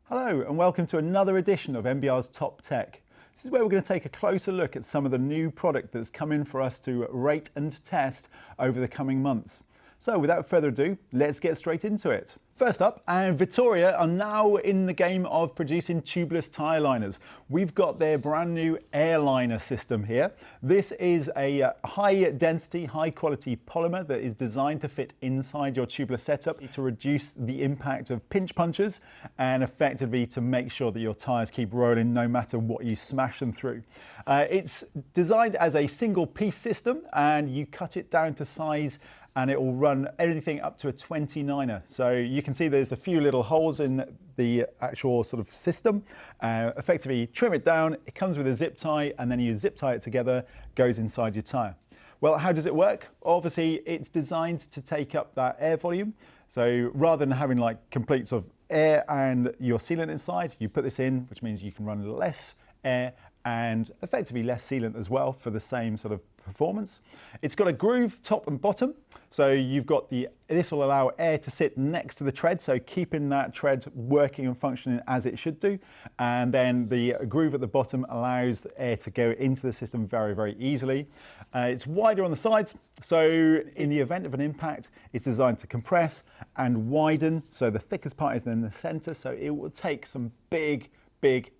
Hello and welcome to another edition of MBR's Top Tech. This is where we're going to take a closer look at some of the new product that's come in for us to rate and test over the coming months. So without further ado, let's get straight into it. First up, Vittoria are now in the game of producing tubeless tyre liners. We've got their brand new Airliner system here. This is a high density, high quality polymer that is designed to fit inside your tubeless setup to reduce the impact of pinch punctures and effectively to make sure that your tyres keep rolling no matter what you smash them through. It's designed as a single piece system and you cut it down to size and it will run anything up to a 29er. So you can see there's a few little holes in the actual sort of system. Effectively trim it down, it comes with a zip tie and then you zip tie it together, goes inside your tyre. Well, how does it work? Obviously it's designed to take up that air volume. So rather than having like complete sort of air and your sealant inside, you put this in, which means you can run less air and effectively less sealant as well for the same sort of performance. It's got a groove top and bottom, so you've got this will allow air to sit next to the tread, so keeping that tread working and functioning as it should do, and then the groove at the bottom allows the air to go into the system very, very easily. It's wider on the sides, so in the event of an impact it's designed to compress and widen, so the thickest part is in the center, so it will take some big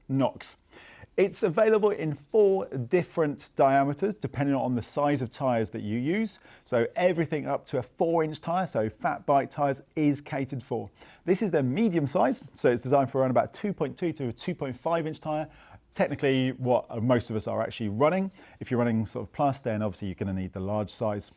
knocks. It's available in 4 different diameters depending on the size of tyres that you use. So everything up to a 4-inch tyre, so fat bike tyres, is catered for. This is the medium size, so it's designed for around about 2.2 to a 2.5-inch tyre. Technically what most of us are actually running. If you're running sort of plus, then obviously you're going to need the large size.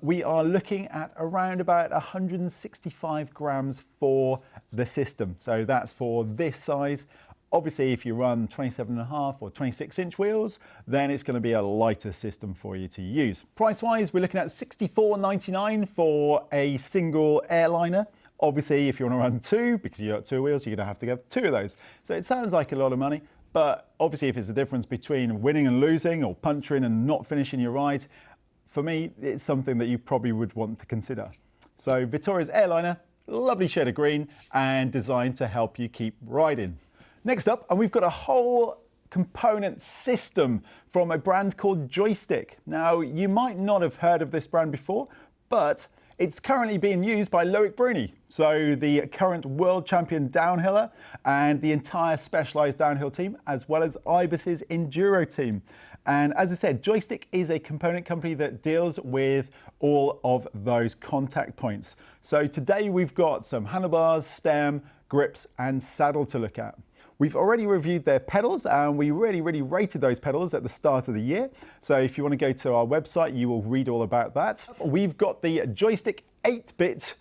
We are looking at around about 165 grams for the system. So that's for this size. Obviously, if you run 27.5 or 26-inch wheels, then it's going to be a lighter system for you to use. Price-wise, we're looking at $64.99 for a single airliner. Obviously, if you want to run 2, because you've got 2 wheels, you're going to have to get 2 of those. So it sounds like a lot of money, but obviously if it's the difference between winning and losing or puncturing and not finishing your ride, for me, it's something that you probably would want to consider. So Vittoria's Airliner, lovely shade of green and designed to help you keep riding. Next up, and we've got a whole component system from a brand called Joystick. Now, you might not have heard of this brand before, but it's currently being used by Loic Bruni, so the current world champion downhiller and the entire Specialized downhill team, as well as Ibis's enduro team. And as I said, Joystick is a component company that deals with all of those contact points. So today we've got some handlebars, stem, grips, and saddle to look at. We've already reviewed their pedals and we really rated those pedals at the start of the year. So if you want to go to our website, you will read all about that. We've got the Joystick 8-bit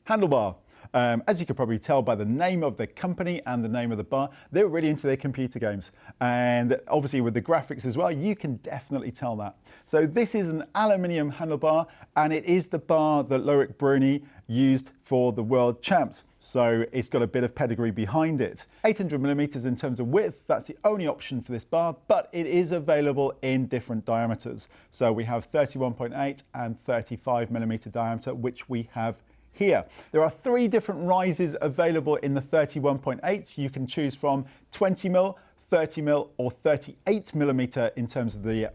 handlebar. As you can probably tell by the name of the company and the name of the bar, they're really into their computer games. And obviously with the graphics as well, you can definitely tell that. So this is an aluminium handlebar and it is the bar that Loic Bruni used for the world champs. So it's got a bit of pedigree behind it. 800 millimeters in terms of width, that's the only option for this bar, but it is available in different diameters. So we have 31.8 and 35 millimeter diameter, which we have here. There are 3 different rises available in the 31.8. You can choose from 20 mil, 30 mil or 38 millimeter in terms of the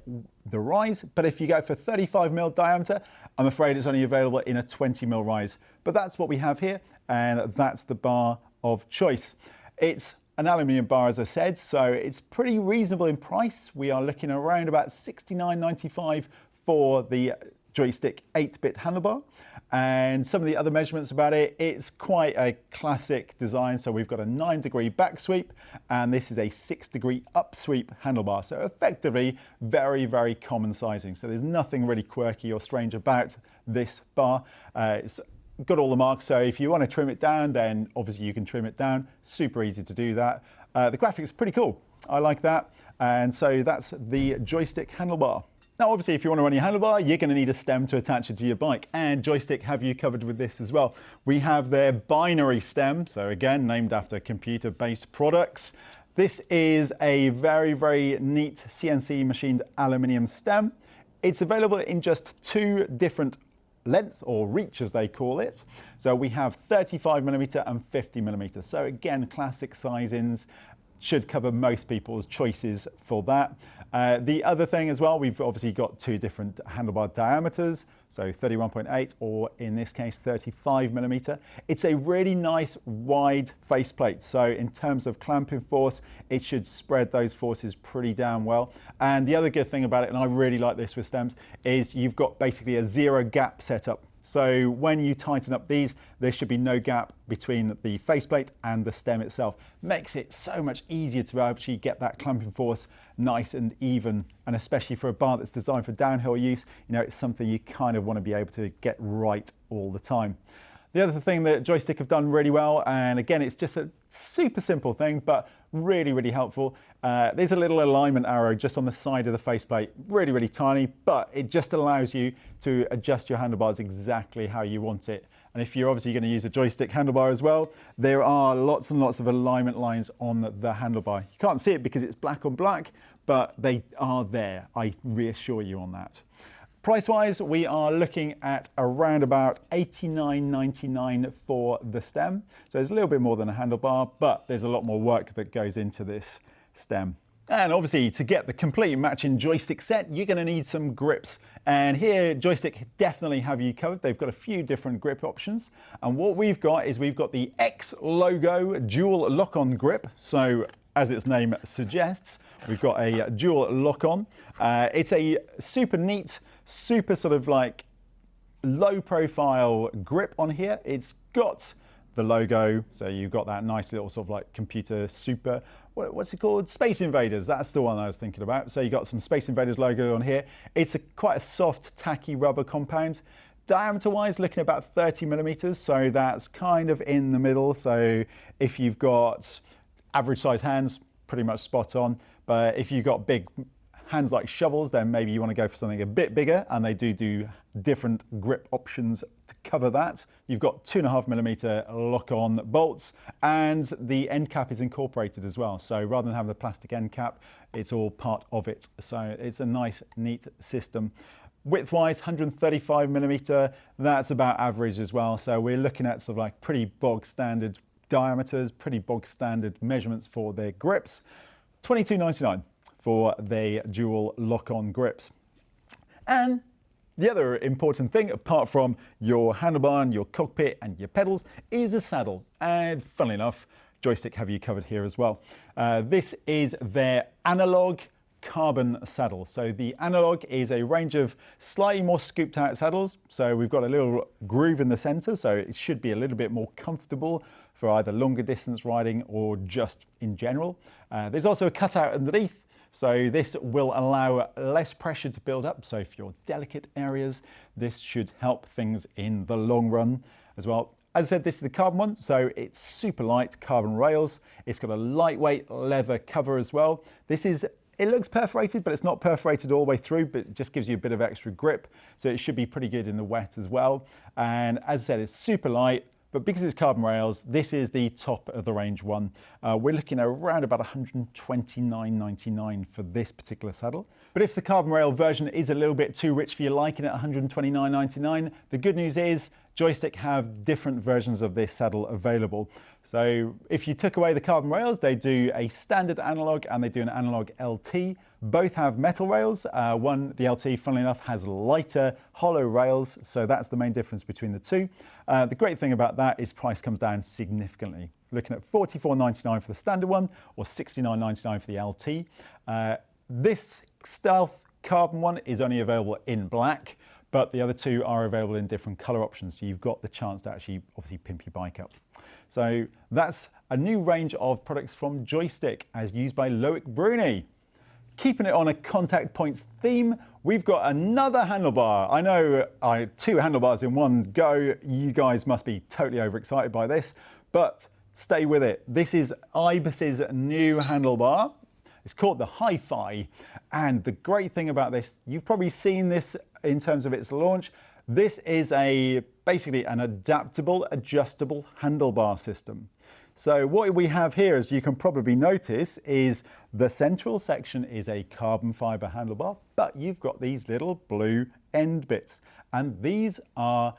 rise. But if you go for 35 mil diameter, I'm afraid it's only available in a 20 mil rise. But that's what we have here. And that's the bar of choice. It's an aluminium bar, as I said, so it's pretty reasonable in price. We are looking around about $69.95 for the Joystick 8-bit handlebar. And some of the other measurements about it, it's quite a classic design. So we've got a 9-degree back sweep and this is a 6-degree up sweep handlebar. So effectively very common sizing. So there's nothing really quirky or strange about this bar. It's got all the marks, so if you want to trim it down, then obviously you can trim it down. Super easy to do that. The graphics is pretty cool. I like that. And so that's the Joystick handlebar. Now, obviously, if you want to run your handlebar, you're going to need a stem to attach it to your bike. And Joystick have you covered with this as well. We have their binary stem. So again, named after computer-based products. This is a very neat CNC machined aluminium stem. It's available in just 2 different lengths, or reach as they call it. So we have 35mm and 50mm. So again, classic sizings, should cover most people's choices for that. The other thing as well, we've obviously got two different handlebar diameters, so 31.8 or in this case 35mm. It's a really nice wide faceplate, so in terms of clamping force, it should spread those forces pretty damn well. And the other good thing about it, and I really like this with stems, is you've got basically a zero gap setup. So when you tighten up these, there should be no gap between the faceplate and the stem itself. Makes it so much easier to actually get that clamping force nice and even, and especially for a bar that's designed for downhill use, you know, it's something you kind of want to be able to get right all the time. The other thing that Joystick have done really well, and again, it's just a super simple thing, but really, really helpful. There's a little alignment arrow just on the side of the faceplate, really, really tiny, but it just allows you to adjust your handlebars exactly how you want it. And if you're obviously going to use a Joystick handlebar as well, there are lots and lots of alignment lines on the handlebar. You can't see it because it's black on black, but they are there. I reassure you on that. Price-wise, we are looking at around about $89.99 for the stem. So it's a little bit more than a handlebar, but there's a lot more work that goes into this stem. And obviously, to get the complete matching Joystick set, you're going to need some grips. And here, Joystick definitely have you covered. They've got a few different grip options. And what we've got is we've got the X logo dual lock-on grip. So as its name suggests, we've got a dual lock-on. It's a super neat, super sort of like low profile grip on here. It's got the logo, so you've got that nice little sort of like computer super, what's it called? Space Invaders, that's the one I was thinking about. So you got some Space Invaders logo on here. It's quite a soft, tacky rubber compound. Diameter wise, looking at about 30mm, so that's kind of in the middle. So if you've got average size hands, pretty much spot on. But if you've got big hands like shovels, then maybe you want to go for something a bit bigger, and they do different grip options to cover that. You've got 2.5mm lock-on bolts, and the end cap is incorporated as well. So rather than having the plastic end cap, it's all part of it. So it's a nice, neat system. Width-wise, 135mm, that's about average as well. So we're looking at sort of like pretty bog standard diameters, pretty bog standard measurements for their grips. $22.99 for the dual lock-on grips. And the other important thing, apart from your handlebar and your cockpit and your pedals, is a saddle. And funnily enough, Joystick have you covered here as well. This is their analog carbon saddle. So the analog is a range of slightly more scooped out saddles. So we've got a little groove in the center, so it should be a little bit more comfortable for either longer distance riding or just in general. There's also a cutout underneath, so this will allow less pressure to build up. So for your delicate areas, this should help things in the long run as well. As I said, this is the carbon one, so it's super light carbon rails. It's got a lightweight leather cover as well. It looks perforated, but it's not perforated all the way through, but it just gives you a bit of extra grip. So it should be pretty good in the wet as well. And as I said, it's super light, but because it's carbon rails, this is the top of the range one. We're looking at around about $129.99 for this particular saddle. But if the carbon rail version is a little bit too rich for your liking at $129.99, the good news is Joystick have different versions of this saddle available. So if you took away the carbon rails, they do a standard analog and they do an analog LT. Both have metal rails. The LT, funnily enough, has lighter hollow rails, so that's the main difference between the two. The great thing about that is price comes down significantly. Looking at $44.99 for the standard one or $69.99 for the LT. This Stealth carbon one is only available in black, but the other two are available in different color options, so you've got the chance to actually obviously pimp your bike up. So that's a new range of products from Joystick as used by Loic Bruni. Keeping it on a contact points theme, we've got another handlebar. I know two handlebars in one go. You guys must be totally overexcited by this, but stay with it. This is Ibis's new handlebar. It's called the Hi-Fi, and the great thing about this, you've probably seen this in terms of its launch. This is basically an adaptable, adjustable handlebar system. So what we have here, as you can probably notice, is the central section is a carbon fiber handlebar, but you've got these little blue end bits. and these are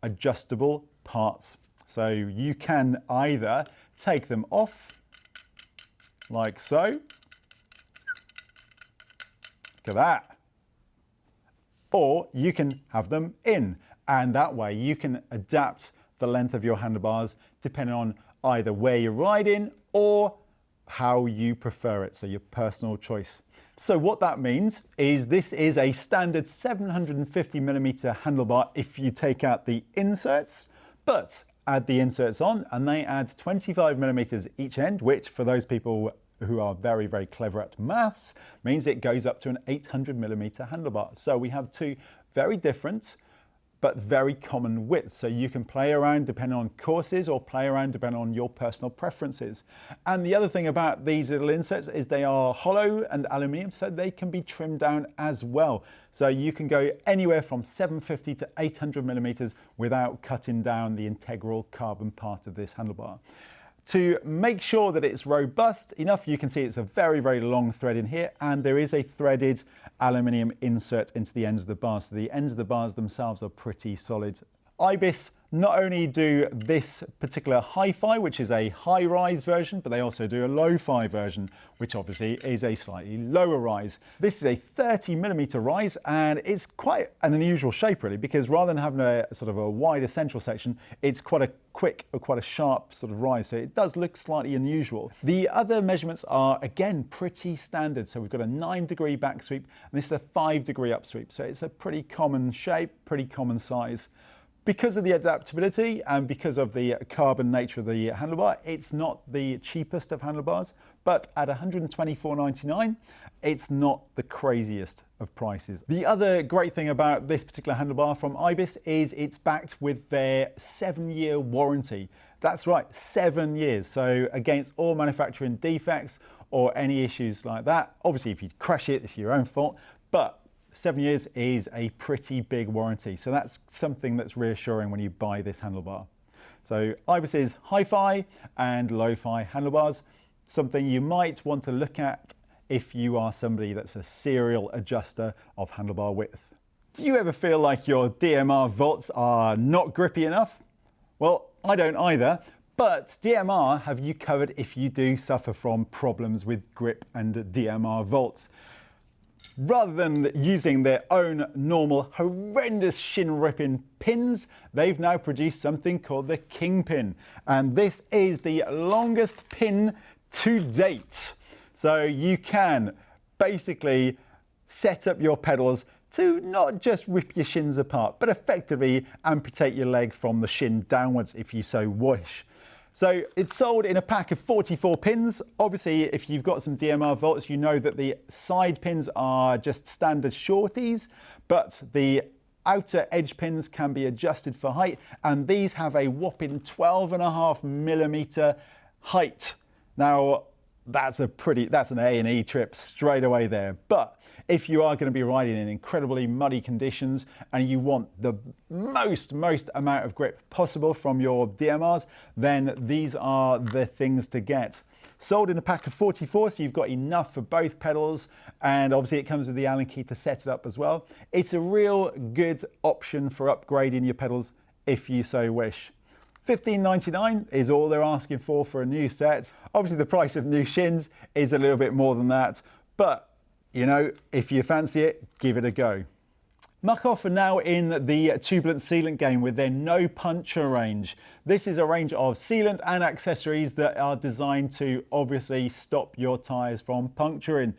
adjustable parts. So you can either take them off like so. Look at that. Or you can have them in, and that way you can adapt the length of your handlebars depending on either where you're riding or how you prefer it, so your personal choice. So what that means is this is a standard 750mm handlebar if you take out the inserts, but add the inserts on and they add 25mm each end, which for those people who are very, very clever at maths means it goes up to an 800mm handlebar. So we have two very different but very common widths. So you can play around depending on courses or play around depending on your personal preferences. And the other thing about these little inserts is they are hollow and aluminium, so they can be trimmed down as well. So you can go anywhere from 750 to 800mm without cutting down the integral carbon part of this handlebar. To make sure that it's robust enough, you can see it's a very, very long thread in here, and there is a threaded aluminium insert into the ends of the bars. So the ends of the bars themselves are pretty solid. Ibis not only do this particular hi-fi, which is a high-rise version, but they also do a low-fi version, which obviously is a slightly lower rise. This is a 30mm rise, and it's quite an unusual shape really, because rather than having a sort of a wider central section, it's quite a quick or quite a sharp sort of rise, so it does look slightly unusual. The other measurements are again pretty standard, so we've got a 9-degree back sweep, and this is a 5-degree up sweep, so it's a pretty common shape, pretty common size. Because of the adaptability and because of the carbon nature of the handlebar, it's not the cheapest of handlebars, but at $124.99, it's not the craziest of prices. The other great thing about this particular handlebar from Ibis is it's backed with their 7-year warranty. That's right, 7 years. So against all manufacturing defects or any issues like that, obviously if you crash it, it's your own fault, but 7 years is a pretty big warranty. So that's something that's reassuring when you buy this handlebar. So Ibis's hi-fi and lo-fi handlebars, something you might want to look at if you are somebody that's a serial adjuster of handlebar width. Do you ever feel like your DMR vaults are not grippy enough? Well, I don't either, but DMR have you covered if you do suffer from problems with grip and DMR vaults. Rather than using their own normal horrendous shin ripping pins, they've now produced something called the Kingpin. And this is the longest pin to date. So you can basically set up your pedals to not just rip your shins apart, but effectively amputate your leg from the shin downwards if you so wish. So it's sold in a pack of 44 pins. Obviously, if you've got some DMR vaults, you know that the side pins are just standard shorties, but the outer edge pins can be adjusted for height, and these have a whopping 12.5mm height. Now, that's an A&E trip straight away there. But if you are going to be riding in incredibly muddy conditions and you want the most amount of grip possible from your DMRs, then these are the things to get. Sold in a pack of 44, so you've got enough for both pedals, and obviously it comes with the Allen key to set it up as well. It's a real good option for upgrading your pedals if you so wish. $15.99 is all they're asking for a new set. Obviously the price of new shins is a little bit more than that, but you know, if you fancy it, give it a go. Muc Off are now in the tubulant sealant game with their no puncture range. This is a range of sealant and accessories that are designed to obviously stop your tyres from puncturing.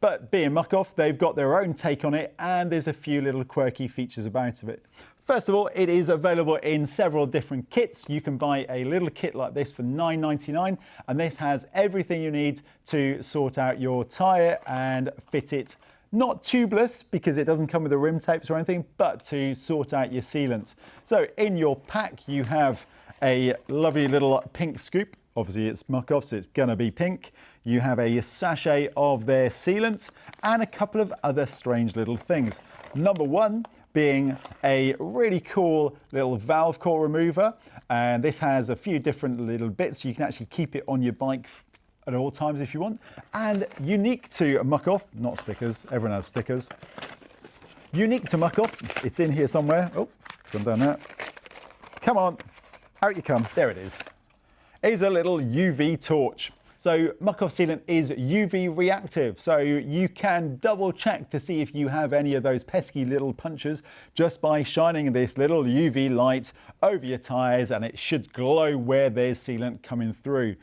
But being Muc Off, they've got their own take on it, and there's a few little quirky features about it. First of all, it is available in several different kits. You can buy a little kit like this for $9.99, and this has everything you need to sort out your tyre and fit it, not tubeless because it doesn't come with the rim tapes or anything, but to sort out your sealant. So in your pack, you have a lovely little pink scoop. Obviously it's Muc Off, so it's gonna be pink. You have a sachet of their sealant and a couple of other strange little things. Number one being a really cool little valve core remover, and this has a few different little bits so you can actually keep it on your bike at all times if you want. And unique to Muc Off, not stickers, everyone has stickers, Unique to Muc Off, it's in here somewhere. Oh, gone down that. Come on, out you come. There it is. Is a little UV torch. So Muc Off sealant is UV reactive, so you can double check to see if you have any of those pesky little punctures just by shining this little UV light over your tyres, and it should glow where there's sealant coming through.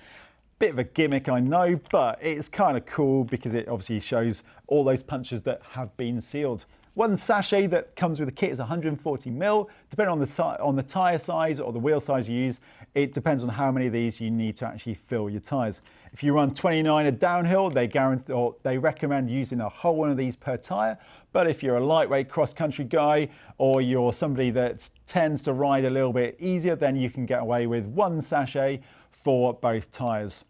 Bit of a gimmick, I know, but it's kind of cool because it obviously shows all those punctures that have been sealed. One sachet that comes with the kit is 140 ml. Depending on the tyre size or the wheel size you use, it depends on how many of these you need to actually fill your tyres. If you run 29er downhill, they recommend using a whole one of these per tyre. But if you're a lightweight cross-country guy, or you're somebody that tends to ride a little bit easier, then you can get away with one sachet for both tyres.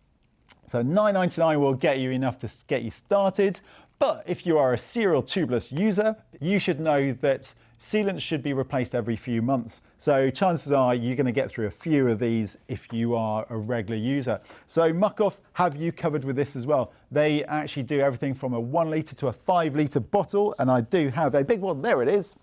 So $9.99 will get you enough to get you started. But if you are a serial tubeless user, you should know that sealant should be replaced every few months. So chances are you're going to get through a few of these if you are a regular user. So Muc Off have you covered with this as well. They actually do everything from a 1 litre to a 5 litre bottle, and I do have a big one. There it is.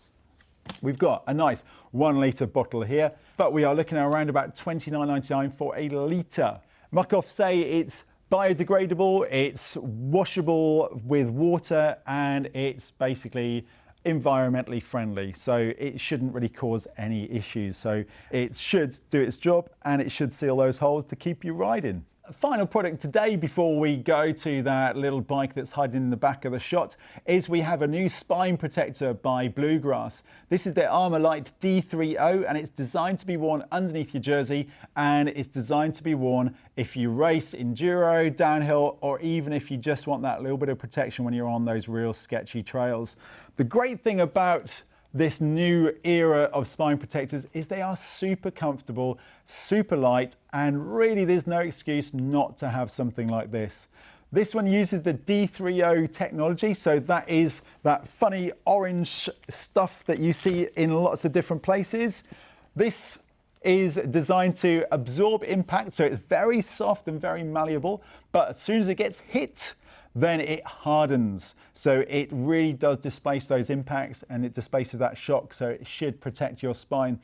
We've got a nice 1 litre bottle here, but we are looking at around about $29.99 for a litre. Muc Off say it's biodegradable, it's washable with water, and it's basically environmentally friendly, so it shouldn't really cause any issues. So it should do its job, and it should seal those holes to keep you riding. Final product today before we go to that little bike that's hiding in the back of the shot is we have a new spine protector by Bluegrass. This is their Armour Lite D30, and it's designed to be worn underneath your jersey, and it's designed to be worn if you race enduro, downhill, or even if you just want that little bit of protection when you're on those real sketchy trails. The great thing about this new era of spine protectors is they are super comfortable, super light, and really there's no excuse not to have something like this. This one uses the D30 technology, so that is that funny orange stuff that you see in lots of different places. This is designed to absorb impact, so it's very soft and very malleable, but as soon as it gets hit, then it hardens. So it really does displace those impacts, and it displaces that shock, so it should protect your spine.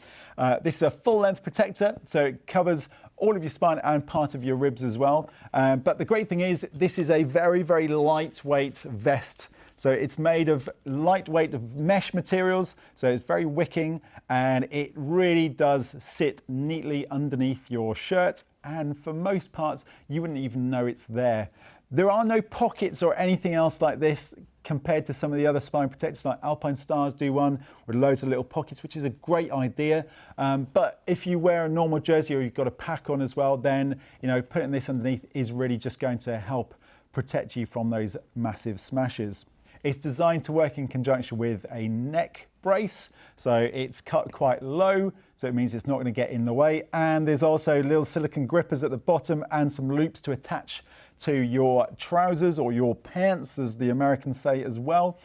This is a full length protector, so it covers all of your spine and part of your ribs as well. But the great thing is this is a very, very lightweight vest. So it's made of lightweight mesh materials, so it's very wicking, and it really does sit neatly underneath your shirt, and for most parts you wouldn't even know it's there. There are no pockets or anything else like this compared to some of the other spine protectors, like Alpine Stars do one with loads of little pockets, which is a great idea. But if you wear a normal jersey or you've got a pack on as well, then putting this underneath is really just going to help protect you from those massive smashes. It's designed to work in conjunction with a neck brace, so it's cut quite low, so it means it's not going to get in the way. And there's also little silicone grippers at the bottom and some loops to attach to your trousers or your pants, as the Americans say as well.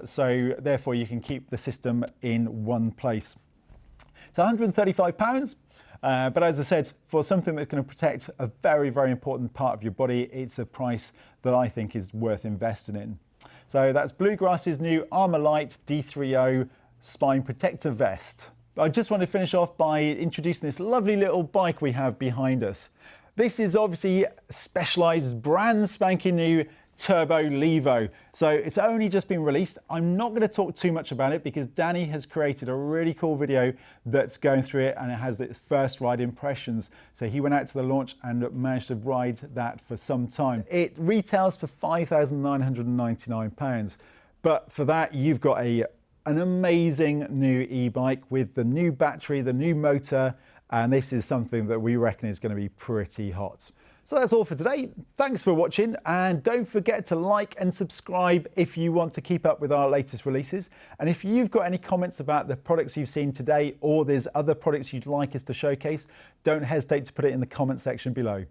So therefore you can keep the system in one place. It's £135. But as I said, for something that's going to protect a very, very important part of your body, it's a price that I think is worth investing in. So that's Bluegrass's new Armour Lite D30 spine protector vest. I just want to finish off by introducing this lovely little bike we have behind us. This is obviously Specialized's brand spanking new Turbo Levo. So it's only just been released. I'm not going to talk too much about it because Danny has created a really cool video that's going through it, and it has its first ride impressions. So he went out to the launch and managed to ride that for some time. It retails for £5,999. But for that, you've got an amazing new e-bike with the new battery, the new motor, and this is something that we reckon is going to be pretty hot. So that's all for today. Thanks for watching, and don't forget to like and subscribe if you want to keep up with our latest releases. And if you've got any comments about the products you've seen today, or there's other products you'd like us to showcase, don't hesitate to put it in the comment section below.